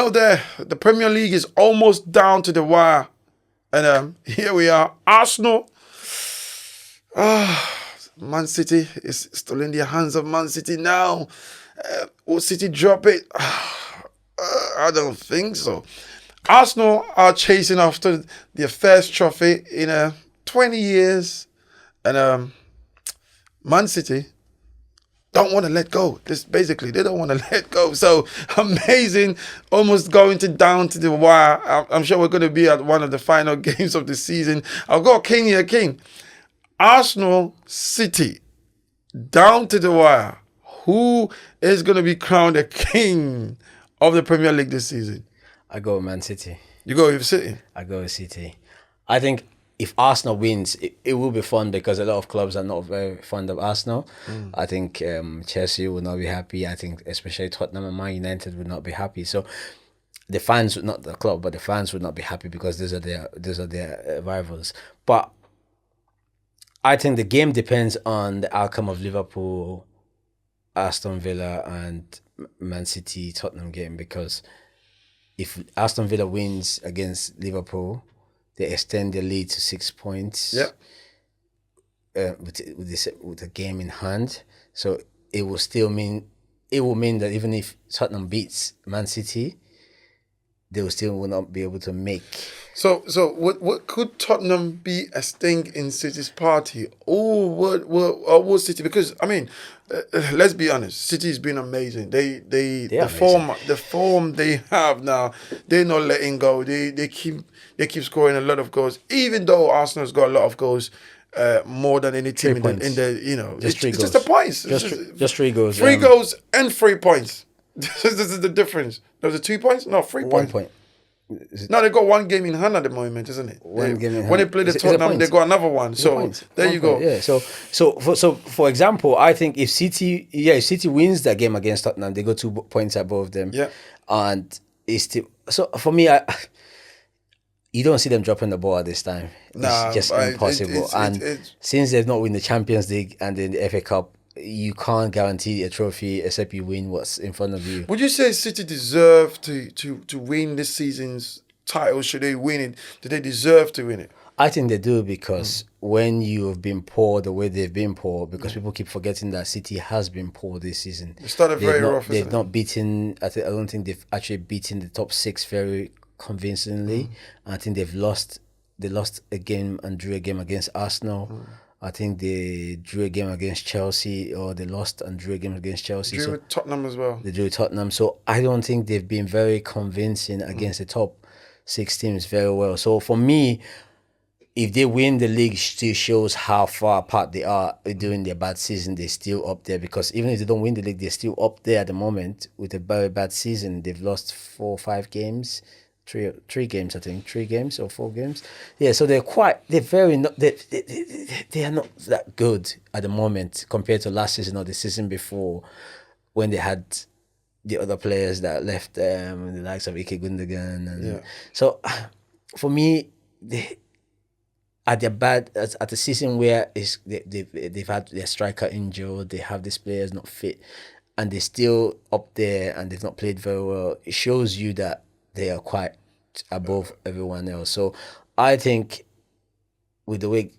Hello there. The Premier League is almost down to the wire. And here we are. Arsenal. Man City is still in the hands of Man City now. Will City drop it? I don't think so. Arsenal are chasing after their first trophy in 20 years. And Man City don't want to let go. Basically, they don't want to let go. So amazing, almost going down to the wire. I'm sure we're going to be at one of the final games of the season. I'll go king here, king. Arsenal City, down to the wire. Who is going to be crowned the king of the Premier League this season? I go with Man City. You go with City? I go with City. I think if Arsenal wins, it will be fun because a lot of clubs are not very fond of Arsenal. I think Chelsea will not be happy. I think especially Tottenham and Man United would not be happy. So the fans, not the club, but the fans would not be happy because those are their rivals. But I think the game depends on the outcome of Liverpool, Aston Villa, and Man City Tottenham game, because if Aston Villa wins against Liverpool, they extend their lead to 6 points. Yeah. With the game in hand, so it will mean that even if Tottenham beats Man City, they will not be able to make. So what could Tottenham be a sting in City's party? What City? Because I mean, let's be honest, City's been amazing. The form they have now, they're not letting go. They keep scoring a lot of goals, even though Arsenal's got a lot of goals. More than any team in the just it's just the points. Just 3 goals. 3 goals and 3 points. This is the difference. There was 2 points? No, 3 points. 1 point. No, they got 1 game in hand at the moment, isn't it? Game in hand. When they play the Tottenham, they got another one. So there you go. Yeah. So for example, I think if City wins that game against Tottenham, they go 2 points above them. Yeah. And it's still, so for me, you don't see them dropping the ball at this time. It's just impossible. Since they've not won the Champions League and then the FA Cup, you can't guarantee a trophy except you win what's in front of you. Would you say City deserve to win this season's title? Should they win it? Do they deserve to win it? I think they do, because when you have been poor the way they've been poor, because people keep forgetting that City has been poor this season. They started very rough. They've not beaten. I don't think they've actually beaten the top 6 very convincingly. I think they lost a game and drew a game against Arsenal. I think they drew a game against Chelsea, or they lost and drew a game against Chelsea. Drew with Tottenham as well. They drew with Tottenham. So I don't think they've been very convincing against the top 6 teams very well. So for me, if they win the league, still shows how far apart they are during their bad season. They're still up there, because even if they don't win the league, they're still up there at the moment with a very bad season. They've lost 4 or 5 games. 3 games, I think. 3 games or 4 games. Yeah, so they are not that good at the moment compared to last season or the season before, when they had the other players that left, the likes of Ike Gundogan. So for me, at the season where they've had their striker injured, they have these players not fit, and they're still up there and they've not played very well, it shows you that they are quite above everyone else. So I think with the way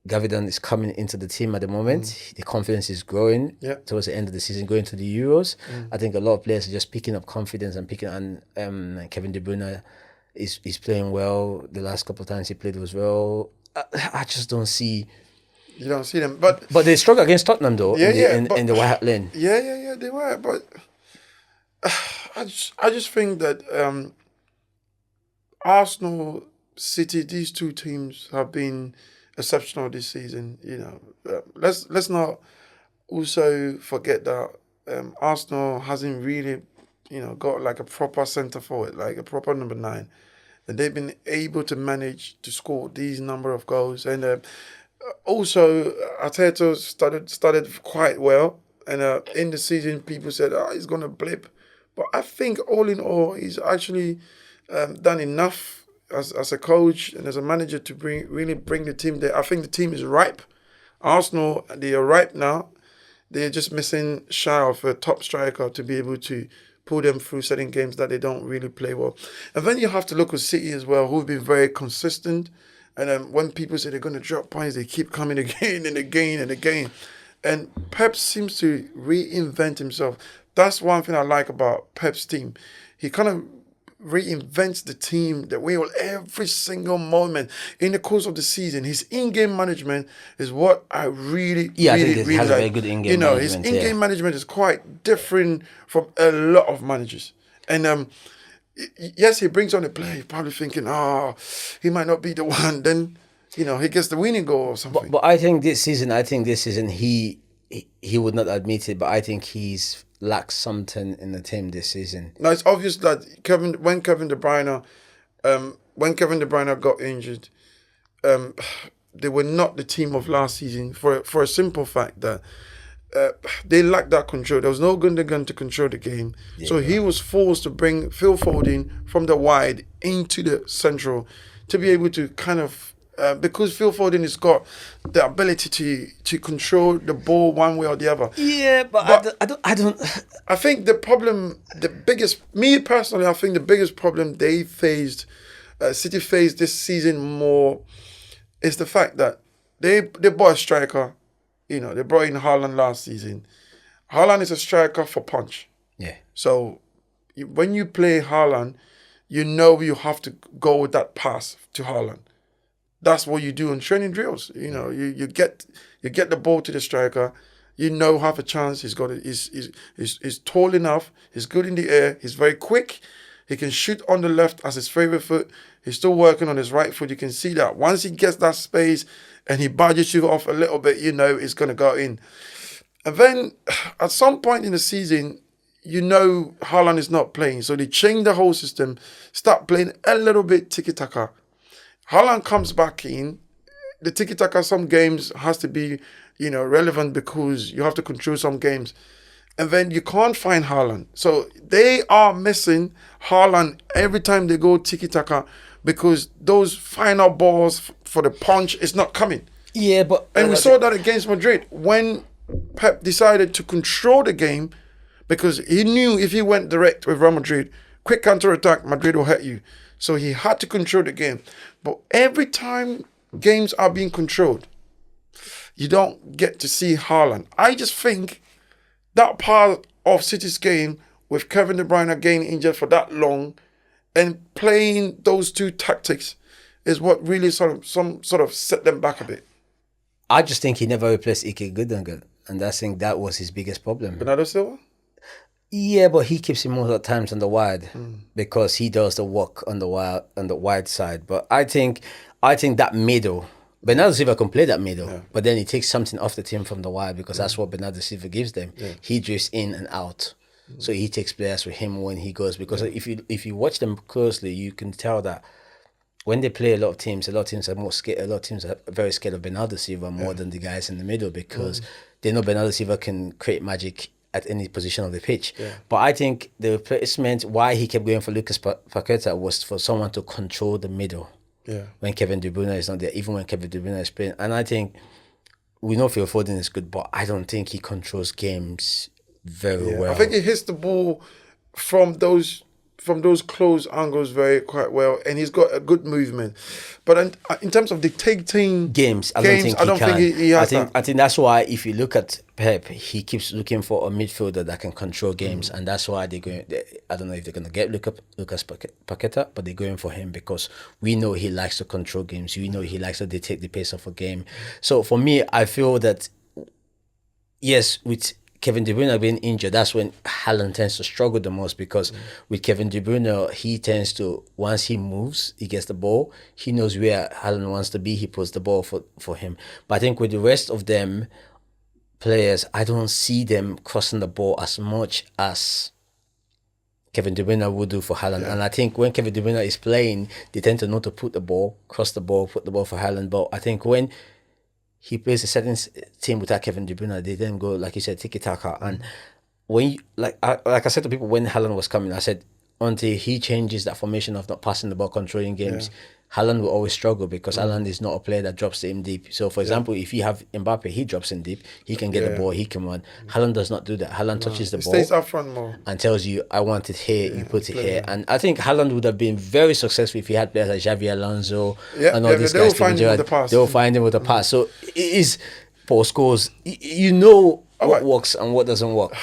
Gavidan is coming into the team at the moment, the confidence is growing towards the end of the season, going to the Euros. I think a lot of players are just picking up confidence and Kevin De Bruyne is playing well. The last couple of times he played was well. I just don't see. You don't see them, but they struggled against Tottenham though. In the White Hart Lane. Yeah, they were. But I just think that Arsenal, City, these 2 teams have been exceptional this season. Let's not also forget that Arsenal hasn't really, got like a proper centre forward, like a proper number 9, and they've been able to manage to score these number of goals. And also, Arteta started quite well, and in the season, people said, he's gonna blip, but I think all in all, he's actually done enough as a coach and as a manager to really bring the team there. I think the team is ripe. Arsenal, they are ripe now. They're just missing shy of a top striker to be able to pull them through certain games that they don't really play well. And then you have to look at City as well, who've been very consistent. And then when people say they're going to drop points, they keep coming again and again and again. And Pep seems to reinvent himself. That's one thing I like about Pep's team. He kind of reinvents the team that way every single moment in the course of the season. His in-game management is what I really, Yeah, I think really, he has really a very like. good in-game His management, in-game yeah. management is quite different from a lot of managers. And yes, he brings on a player. You're probably thinking, he might not be the one. Then, he gets the winning goal or something. But I think this season, he would not admit it, but I think he's lacked something in the team this season. Now it's obvious that when Kevin De Bruyne got injured, they were not the team of last season for a simple fact that they lacked that control. There was no Gundogan to control the game, so he was forced to bring Phil Foden from the wide into the central to be able to kind of. Because Phil Foden has got the ability to control the ball one way or the other. Yeah, but I don't. I think the problem, me personally, I think the biggest problem City faced this season more is the fact that they bought a striker. They brought in Haaland last season. Haaland is a striker for punch. Yeah. So when you play Haaland, you have to go with that pass to Haaland. That's what you do in training drills. You get the ball to the striker. Have a chance. He's tall enough. He's good in the air. He's very quick. He can shoot on the left as his favorite foot. He's still working on his right foot. You can see that once he gets that space and he budgets you off a little bit, it's going to go in. And then at some point in the season, Haaland is not playing. So they change the whole system, start playing a little bit tiki-taka. Haaland comes back in. The tiki-taka some games has to be, relevant because you have to control some games. And then you can't find Haaland. So they are missing Haaland every time they go tiki-taka because those final balls for the punch is not coming. Yeah, but... And we saw that against Madrid when Pep decided to control the game because he knew if he went direct with Real Madrid, quick counter-attack, Madrid will hurt you. So he had to control the game. But every time games are being controlled, you don't get to see Haaland. I just think that part of City's game with Kevin De Bruyne getting injured for that long and playing those two tactics is what really sort of set them back a bit. I just think he never replaced Ike Gundogan, and I think that was his biggest problem. Bernardo Silva? Yeah, but he keeps him most of the times on the wide because he does the work on the wide side. But I think that middle, Bernardo Silva can play that middle, but then he takes something off the team from the wide because that's what Bernardo Silva gives them. Yeah. He drifts in and out, so he takes players with him when he goes. Because if you watch them closely, you can tell that when they play a lot of teams are more scared. A lot of teams are very scared of Bernardo Silva more than the guys in the middle because they know Bernardo Silva can create magic at any position of the pitch. Yeah. But I think the replacement, why he kept going for Lucas Paqueta was for someone to control the middle. Yeah. When Kevin De Bruyne is not there, even when Kevin De Bruyne is playing. And I think we know Phil Foden is good, but I don't think he controls games very well. I think he hits the ball from those close angles quite well, and he's got a good movement. But in terms of dictating games, I don't think he has that. I think that's why if you look at Pep, he keeps looking for a midfielder that can control games, and that's why I don't know if they're going to get Lucas Paqueta, but they're going for him because we know he likes to control games. We know he likes to dictate the pace of a game. So for me, I feel that yes, with Kevin De Bruyne being injured, that's when Haaland tends to struggle the most because with Kevin De Bruyne, he tends to, once he moves, he gets the ball, he knows where Haaland wants to be, he puts the ball for him. But I think with the rest of them players, I don't see them crossing the ball as much as Kevin De Bruyne would do for Haaland. Yeah. And I think when Kevin De Bruyne is playing, they tend to know to put the ball, cross the ball, put the ball for Haaland. But I think when he plays a certain team without Kevin De Bruyne, they then go, like you said, tiki-taka. And when you, like I said to people when Haaland was coming, I said, until he changes that formation of not passing the ball, controlling games, Haaland will always struggle because Haaland is not a player that drops in deep. So, for example, if you have Mbappe, he drops in deep, he can get the ball, he can run. Haaland does not do that. Haaland touches the He ball stays up front more. and tells you, I want it here, you put it play here. it. And I think Haaland would have been very successful if he had players like Xavi Alonso Yeah, and all yeah, these they guys. will find him with the pass. They will find him with the pass. So, it is for scores. You know what right. works and what doesn't work.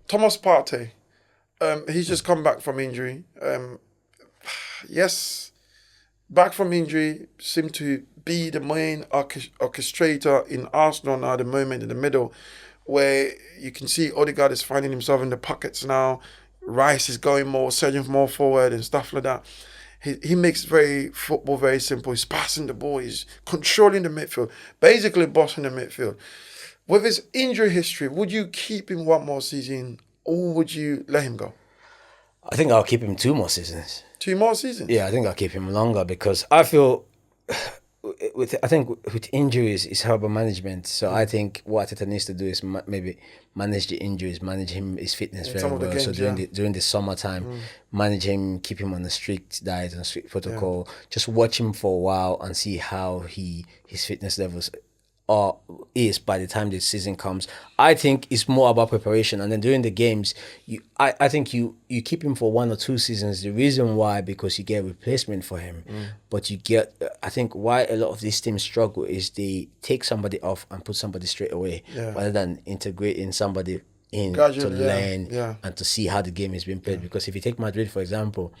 Thomas Partey, he's just come back from injury. Yes, back from injury, seemed to be the main orchestrator in Arsenal now at the moment in the middle, where you can see Odegaard is finding himself in the pockets now. Rice is going more, surging more forward and stuff like that. He makes football very simple. He's passing the ball. He's controlling the midfield, basically bossing the midfield. With his injury history, would you keep him one more season or would you let him go? I think I'll keep him 2 more seasons. 2 more seasons? Yeah, I think I'll keep him longer because I feel with injuries it's about management. So I think what Arteta needs to do is maybe manage the injuries, manage his fitness very well. games, so during the summertime, manage him, keep him on a strict diet and strict protocol. Just watch him for a while and see how his fitness levels is by the time the season comes. I think it's more about preparation, and then during the games, I think you keep him for 1 or 2 seasons. The reason why, because you get a replacement for him, but you get. I think why a lot of these teams struggle is they take somebody off and put somebody straight away, rather than integrating somebody in Gradually, to learn and to see how the game is being played. Because if you take Madrid for example,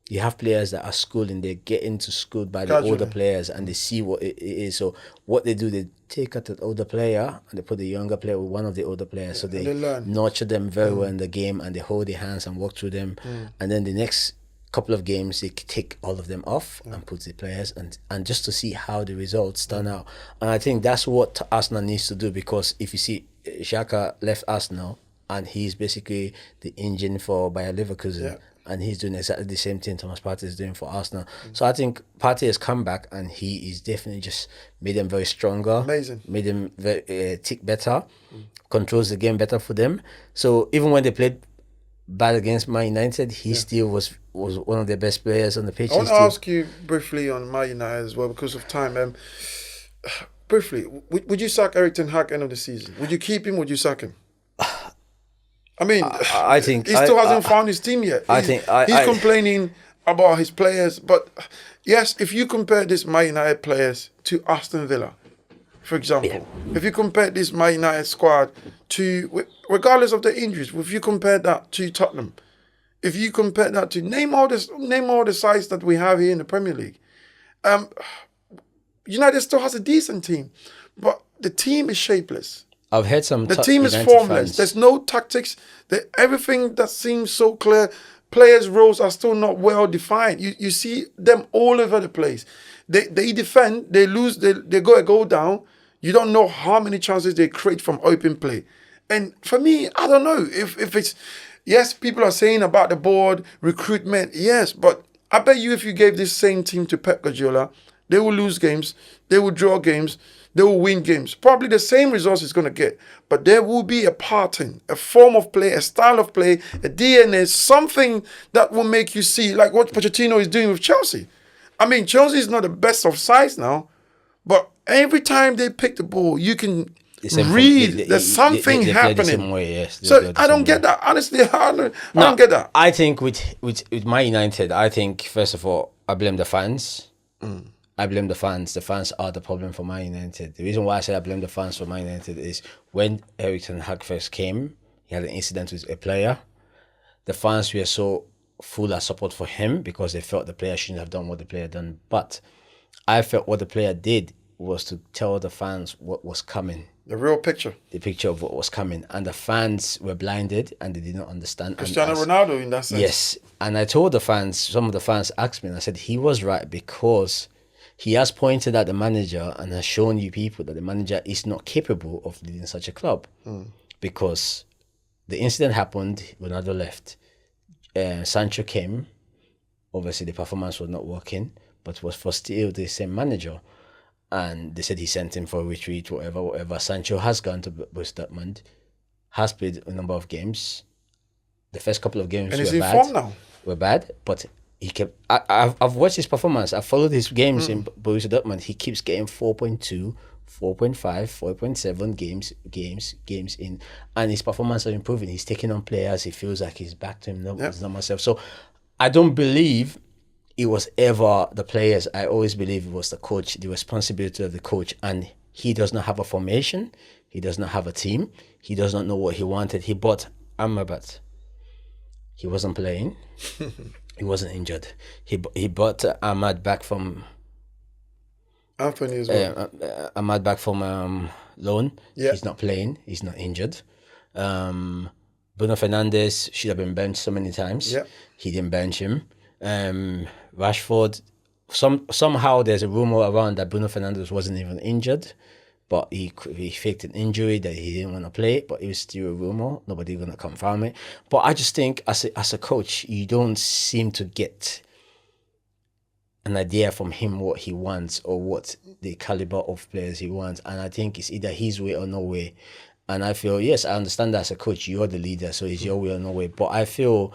you have players that are schooling, they get into school by the older players and they see what it is. So what they do, they take out the older player and they put the younger player with one of the older players. So they nurture them very well in the game and they hold their hands and walk through them. And then the next couple of games, they take all of them off and put the players and just to see how the results turn out. And I think that's what Arsenal needs to do, because if you see, Xhaka left Arsenal and he's basically the engine for Bayer Leverkusen. Yeah. And he's doing exactly the same thing Thomas Partey is doing for Arsenal. So I think Partey has come back and he is definitely just made them very stronger. Amazing. Made them very, tick better, controls the game better for them. So even when they played bad against Man United, he still was one of their best players on the pitch. I want to ask you briefly on Man United as well because of time. Briefly, would you sack Eric Ten Hag end of the season? Would you keep him? Would you sack him? I mean, I think he still hasn't found his team yet. He's complaining about his players, but yes, if you compare this Man United players to Aston Villa, for example, if you compare this Man United squad to, regardless of the injuries, if you compare that to Tottenham, if you compare that to name all the sides that we have here in the Premier League, United still has a decent team, but the team is shapeless. I've heard some. The team is formless. There's no tactics. Everything that seems so clear. Players' roles are still not well defined. You see them all over the place. They defend. They lose. They go a goal down. You don't know how many chances they create from open play. And for me, I don't know if it's. Yes, people are saying about the board recruitment. Yes, but I bet you if you gave this same team to Pep Guardiola, they will lose games. They will draw games. They will win games. Probably the same results he's going to get. But there will be a pattern, a form of play, a style of play, a DNA, something that will make you see, like what Pochettino is doing with Chelsea. I mean, Chelsea is not the best of sides now, but every time they pick the ball, you can read there's something happening. So I don't get that. Honestly, I don't get that. I think with Man United, I think, first of all, I blame the fans. I blame the fans. The fans are the problem for Man United. The reason why I say I blame the fans for Man United is when Erik ten Hag first came, he had an incident with a player. The fans were so full of support for him because they felt the player shouldn't have done what the player done. But I felt what the player did was to tell the fans what was coming. The real picture. The picture of what was coming. And the fans were blinded and they did not understand. Cristiano Ronaldo in that sense. Yes. And I told the fans, some of the fans asked me, and I said he was right because he has pointed at the manager and has shown you people that the manager is not capable of leading such a club. Because the incident happened, Ronaldo left. Sancho came. Obviously, the performance was not working, but was for still the same manager. And they said he sent him for a retreat, whatever. Sancho has gone to Borussia Dortmund, has played a number of games. The first couple of games and were bad. Form now. Were bad, but he kept. I've watched his performance. I followed his games in Borussia Dortmund. He keeps getting 4.2, 4.5, 4.7 games in, and his performance are improving. He's taking on players. He feels like he's back to him. No, Yeah. it's not myself. So I don't believe it was ever the players. I always believe it was the coach, the responsibility of the coach, and he does not have a formation. He does not have a team. He does not know what he wanted. He bought Amrabat. He wasn't playing. He wasn't injured. He brought Ahmad back from Anthony as well. Ahmad back from loan. Yeah. He's not playing. He's not injured. Bruno Fernandes should have been benched so many times. Yeah. He didn't bench him. Rashford. Somehow there's a rumor around that Bruno Fernandes wasn't even injured, but he faked an injury that he didn't want to play. But it was still a rumor. Nobody gonna confirm it. But I just think as a coach, you don't seem to get an idea from him what he wants or what the caliber of players he wants, and I think it's either his way or no way. And I feel, yes, I understand that as a coach, you're the leader, so it's your way or no way. But I feel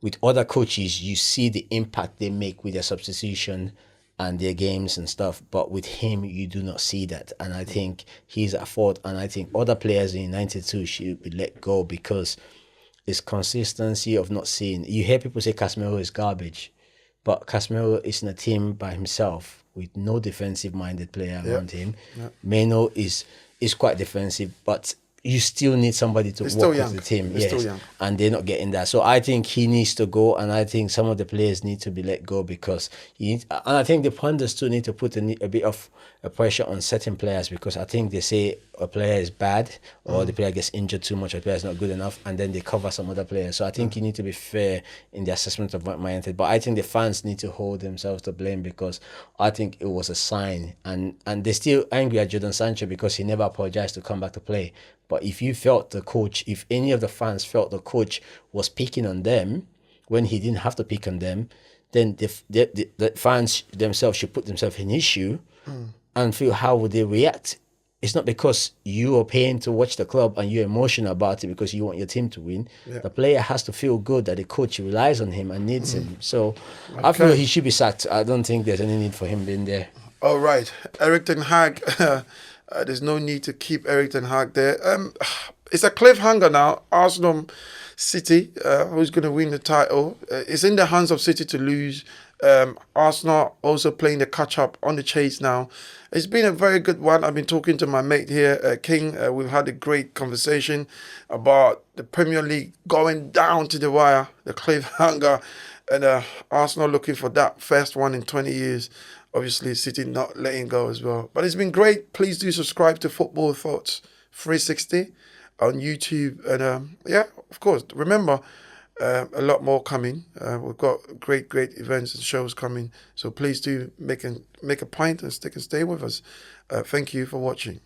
with other coaches, you see the impact they make with their substitution and their games and stuff. But with him, you do not see that. And I think he's at fault. And I think other players in 92 should be let go because it's consistency of not seeing. You hear people say Casemiro is garbage, but Casemiro is in a team by himself with no defensive-minded player around him. Meno is quite defensive, but you still need somebody to work with the team. He's still young. And they're not getting that. So I think he needs to go, and I think some of the players need to be let go because and I think the pundits too need to put a bit of a pressure on certain players because I think they say a player is bad or the player gets injured too much or the player is not good enough, and then they cover some other players. So I think you need to be fair in the assessment of what United. But I think the fans need to hold themselves to blame because I think it was a sign, and they're still angry at Jadon Sancho because he never apologized to come back to play. But if you felt the coach, if any of the fans felt the coach was picking on them when he didn't have to pick on them, then the fans themselves should put themselves in his shoe and feel how would they react. It's not because you are paying to watch the club and you're emotional about it because you want your team to win. Yeah. The player has to feel good that the coach relies on him and needs him. So I feel he should be sacked. I don't think there's any need for him being there. All right, Eric Ten Hag. There's no need to keep Eric Ten Hag there. It's a cliffhanger now. Arsenal, City, who's going to win the title? It's in the hands of City to lose. Arsenal also playing the catch-up on the chase now. It's been a very good one. I've been talking to my mate here, King. We've had a great conversation about the Premier League going down to the wire, the cliffhanger, and Arsenal looking for that first one in 20 years. Obviously, City not letting go as well. But it's been great. Please do subscribe to Football Thoughts 360 on YouTube. And yeah, of course, remember, a lot more coming. We've got great events and shows coming. So please do make a point and stay with us. Thank you for watching.